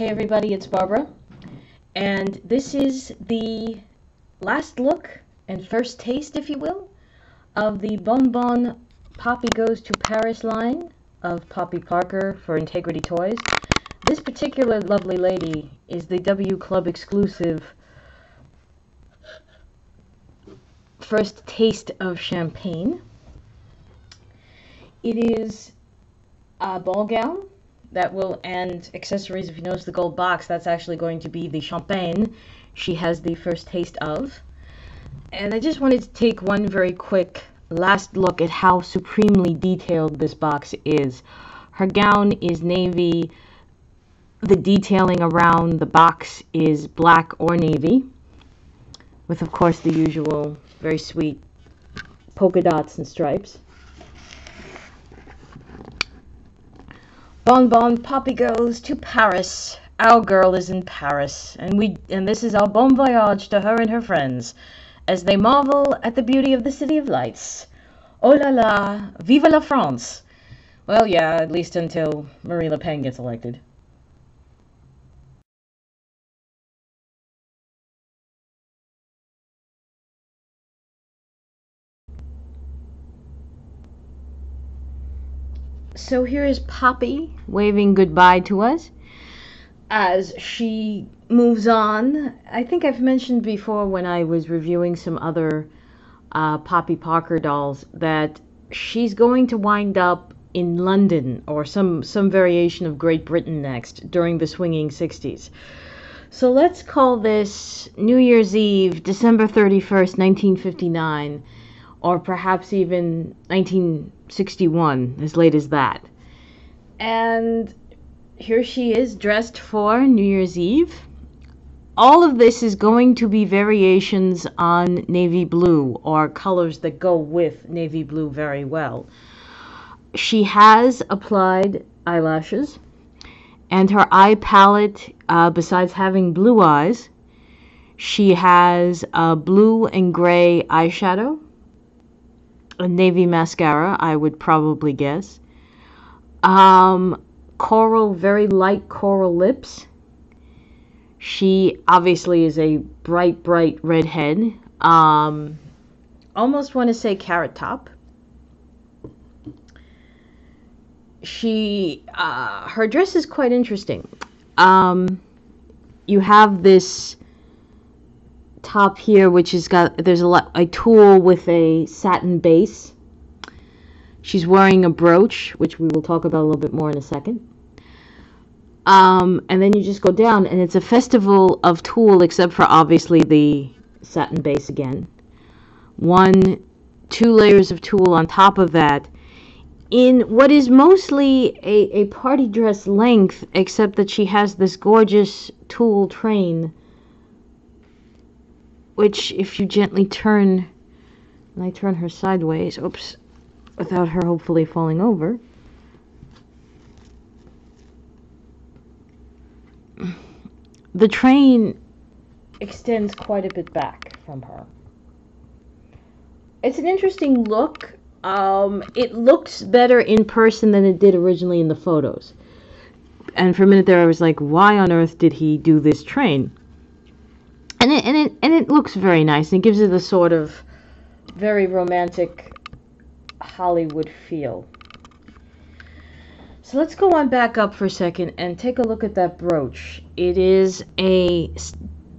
Hey everybody, it's Barbara, and this is the last look and first taste, if you will, of the Bonbon Poppy Goes to Paris line of Poppy Parker for Integrity Toys. This particular lovely lady is the W Club exclusive first taste of champagne. It is a ball gown that will, and accessories. If you notice the gold box, that's actually going to be the champagne she has the first taste of. And I just wanted to take one very quick last look at how supremely detailed this box is. Her gown is navy. The detailing around the box is black or navy, with of course the usual very sweet polka dots and stripes. Bonbon Poppy Goes to Paris. Our girl is in Paris, and this is our bon voyage to her and her friends as they marvel at the beauty of the City of Lights. Oh la la, vive la France. Well, yeah, at least until Marine Le Pen gets elected. So here is Poppy waving goodbye to us as she moves on. I think I've mentioned before when I was reviewing some other Poppy Parker dolls that she's going to wind up in London or some variation of Great Britain next during the swinging 60s. So let's call this New Year's Eve, December 31st, 1959, or perhaps even 1961, as late as that. And here she is dressed for New Year's Eve. All of this is going to be variations on navy blue, or colors that go with navy blue very well. She has applied eyelashes, and her eye palette, besides having blue eyes, she has a blue and gray eyeshadow, a navy mascara, I would probably guess. Coral, very light coral lips. She obviously is a bright redhead. Almost want to say carrot top. Her dress is quite interesting. You have this top here, which has got, there's a tulle with a satin base. She's wearing a brooch, which we will talk about a little bit more in a second. And then you just go down, and it's a festival of tulle, except for obviously the satin base again. Two layers of tulle on top of that, in what is mostly a party dress length, except that she has this gorgeous tulle train, which if you gently turn, and I turn her sideways, oops, without her hopefully falling over, the train extends quite a bit back from her. It's an interesting look. It looks better in person than it did originally in the photos. And for a minute there I was like, why on earth did he do this train? And it looks very nice, and it gives it a sort of very romantic Hollywood feel. So let's go on back up for a second and take a look at that brooch. It is a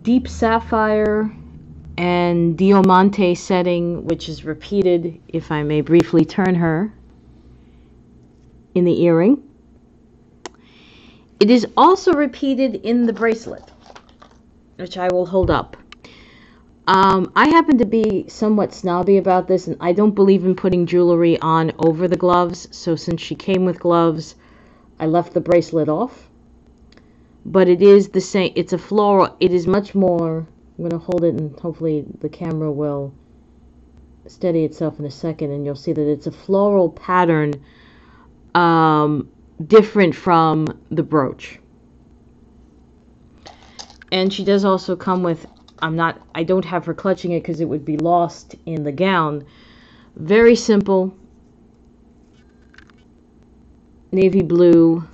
deep sapphire and diamante setting, which is repeated, if I may briefly turn her, in the earring. It is also repeated in the bracelet, which I will hold up. I happen to be somewhat snobby about this, and I don't believe in putting jewelry on over the gloves, so since she came with gloves, I left the bracelet off. But it is the same, it's a floral, it is much more, I'm going to hold it and hopefully the camera will steady itself in a second, and you'll see that it's a floral pattern, different from the brooch. And she does also come with, I don't have her clutching it because it would be lost in the gown. Very simple navy blue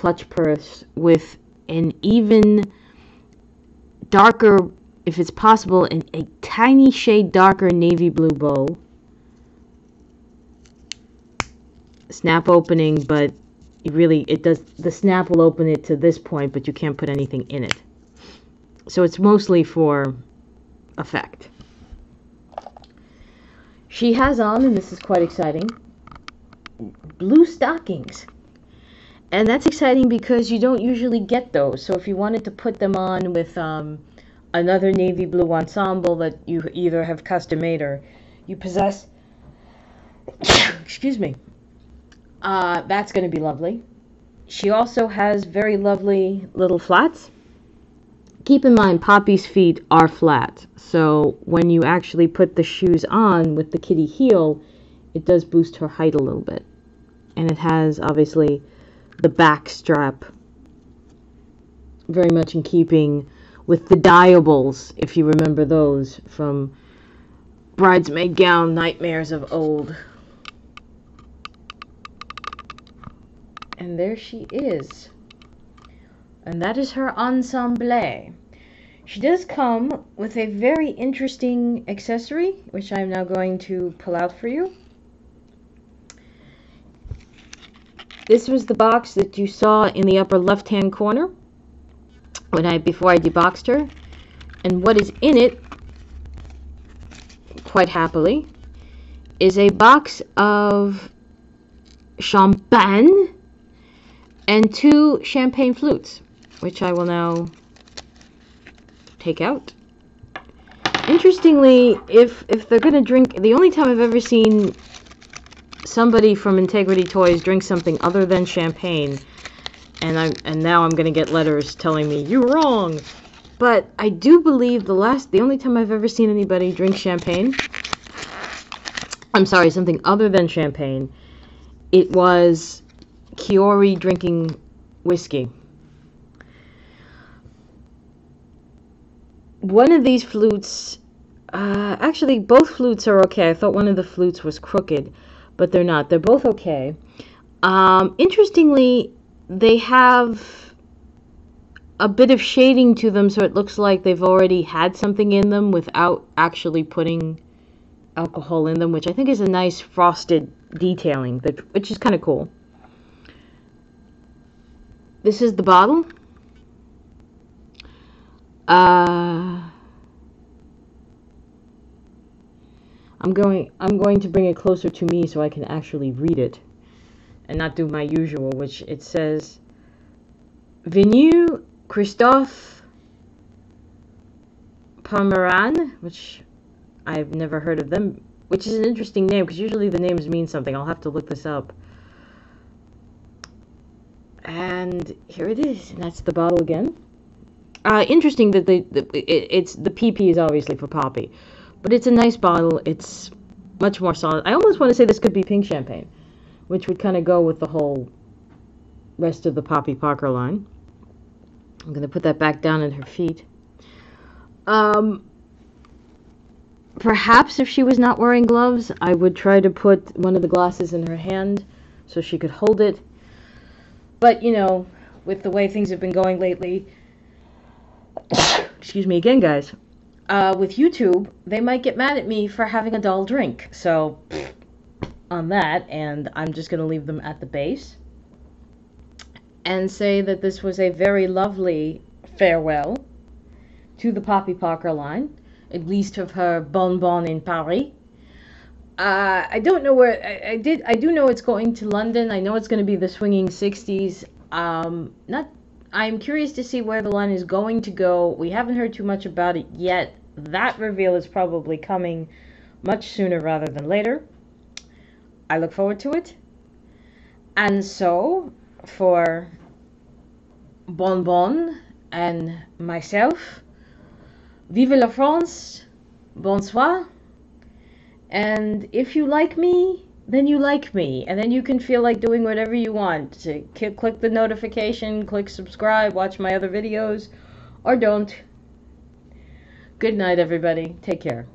clutch purse with an even darker, if it's possible, a tiny shade darker navy blue bow. Snap opening, but the snap will open it to this point, but you can't put anything in it. So it's mostly for effect. She has on, and this is quite exciting, blue stockings. And that's exciting because you don't usually get those. So if you wanted to put them on with another navy blue ensemble that you either have custom made or you possess, excuse me, that's going to be lovely. She also has very lovely little flats. Keep in mind, Poppy's feet are flat. So when you actually put the shoes on with the kitty heel, it does boost her height a little bit. And it has, obviously, the back strap, very much in keeping with the diables, if you remember those from bridesmaid gown nightmares of old. And there she is. And that is her ensemble. She does come with a very interesting accessory, which I'm now going to pull out for you. This was the box that you saw in the upper left-hand corner before I deboxed her. And what is in it, quite happily, is a box of champagne and 2 champagne flutes, which I will now take out. Interestingly, if they're going to drink, the only time I've ever seen somebody from Integrity Toys drink something other than champagne, and now I'm going to get letters telling me, you're wrong. But I do believe the only time I've ever seen anybody drink champagne, I'm sorry, something other than champagne, it was Kiori drinking whiskey. One of these flutes, actually both flutes are okay. I thought one of the flutes was crooked, but they're not. They're both okay. Interestingly, they have a bit of shading to them, so it looks like they've already had something in them without actually putting alcohol in them, which I think is a nice frosted detailing, which is kind of cool. This is the bottle. I'm going to bring it closer to me so I can actually read it and not do my usual, which it says Venu Christophe Parmeran, which I've never heard of them, which is an interesting name because usually the names mean something. I'll have to look this up. And here it is, and that's the bottle again. Interesting that the PP is obviously for Poppy, but it's a nice bottle. It's much more solid. I almost want to say this could be pink champagne, which would kind of go with the whole rest of the Poppy Parker line. I'm going to put that back down at her feet. Perhaps if she was not wearing gloves, I would try to put one of the glasses in her hand so she could hold it. But, you know, with the way things have been going lately, excuse me again, guys, with YouTube, they might get mad at me for having a dull drink. So, on that, and I'm just going to leave them at the base and say that this was a very lovely farewell to the Poppy Parker line, at least of her bonbon in Paris. I don't know where I do know it's going to London. I know it's going to be the swinging 60s. I'm curious to see where the line is going to go. We haven't heard too much about it yet. That reveal is probably coming much sooner rather than later. I look forward to it. And so, for Bonbon and myself, vive la France, bonsoir. And if you like me, then you like me. And then you can feel like doing whatever you want. To click the notification, click subscribe, watch my other videos, or don't. Good night, everybody. Take care.